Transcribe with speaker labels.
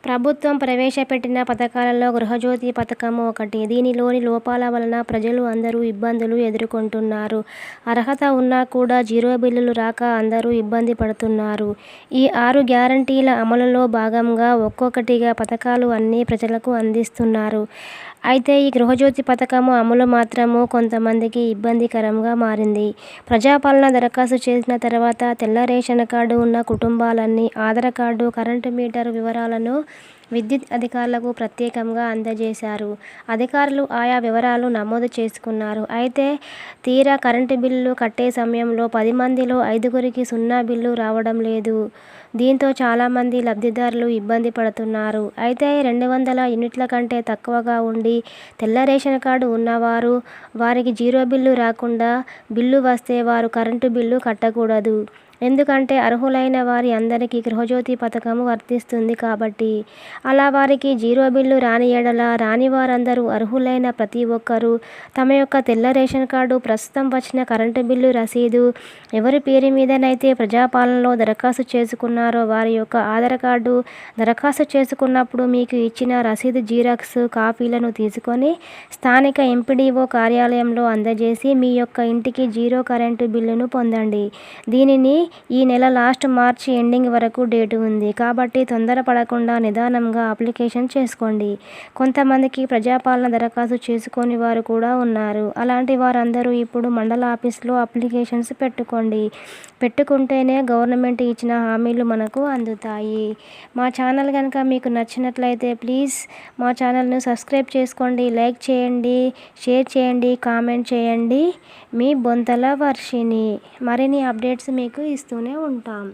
Speaker 1: ప్రభుత్వం ప్రవేశపెట్టిన పథకాలలో గృహజ్యోతి పథకం ఒకటి. దీనిలోని లోపాల వలన ప్రజలు అందరూ ఇబ్బందులు ఎదుర్కొంటున్నారు. అర్హత ఉన్నా కూడా జీరో బిల్లులు రాక అందరూ ఇబ్బంది పడుతున్నారు. ఈ 6 గ్యారంటీల అమలులో భాగంగా ఒక్కొక్కటిగా పథకాలు అన్నీ ప్రజలకు అందిస్తున్నారు. అయితే ఈ గృహజ్యోతి పథకము అమలు మాత్రము కొంతమందికి ఇబ్బందికరంగా మారింది. ప్రజాపాలన దరఖాస్తు చేసిన తర్వాత తెల్ల రేషన్ కార్డు ఉన్న కుటుంబాలన్నీ ఆధార్ కార్డు, కరెంటు మీటరు వివరాలను విద్యుత్ అధికారులకు ప్రత్యేకంగా అందజేశారు. అధికారులు ఆయా వివరాలు నమోదు చేసుకున్నారు. అయితే తీరా కరెంటు బిల్లు కట్టే సమయంలో 10 మందిలో 5గురికి సున్నా బిల్లు రావడం లేదు. దీంతో చాలామంది లబ్ధిదారులు ఇబ్బంది పడుతున్నారు. అయితే 200 యూనిట్ల కంటే తక్కువగా ఉండి తెల్ల రేషన్ కార్డు ఉన్నవారు, వారికి జీరో బిల్లు రాకుండా బిల్లు వస్తే వారు కరెంటు బిల్లు కట్టకూడదు. ఎందుకంటే అర్హులైన వారి అందరికీ గృహజ్యోతి పథకం వర్తిస్తుంది కాబట్టి. అలా వారికి జీరో బిల్లు రాని యెడల రాని వారందరూ అర్హులైన ప్రతి ఒక్కరూ తమ యొక్క తెల్ల రేషన్ కార్డు, ప్రస్తుతం వచ్చిన కరెంటు బిల్లు రసీదు, ఎవరి పేరు మీదనైతే ప్రజాపాలనలో దరఖాస్తు చేసుకున్నారో వారి యొక్క ఆధార్ కార్డు, దరఖాస్తు చేసుకున్నప్పుడు మీకు ఇచ్చిన రసీదు జిరాక్స్ కాపీలను తీసుకొని స్థానిక ఎంపీడీఓ కార్యాలయంలో అందజేసి మీ యొక్క ఇంటికి జీరో కరెంటు బిల్లును పొందండి. దీనిని ఈ నెల లాస్ట్ మార్చి ఎండింగ్ వరకు డేటు ఉంది. కాబట్టి తొందరపడకుండా నిదానంగా అప్లికేషన్ చేసుకోండి. కొంతమందికి ప్రజాపాలన దరఖాస్తు చేసుకోని వారు కూడా ఉన్నారు. అలాంటి వారందరూ ఇప్పుడు మండల ఆఫీస్లో అప్లికేషన్స్ పెట్టుకుంటేనే గవర్నమెంట్ ఇచ్చిన హామీలు మనకు అందుతాయి. మా ఛానల్ కనుక మీకు నచ్చినట్లయితే ప్లీజ్ మా ఛానల్ను సబ్స్క్రైబ్ చేసుకోండి, లైక్ చేయండి, షేర్ చేయండి, కామెంట్ చేయండి. మీ బొంతల వర్షిణి. మరిన్ని అప్డేట్స్ మీకు ఇస్తూనే ఉంటాం.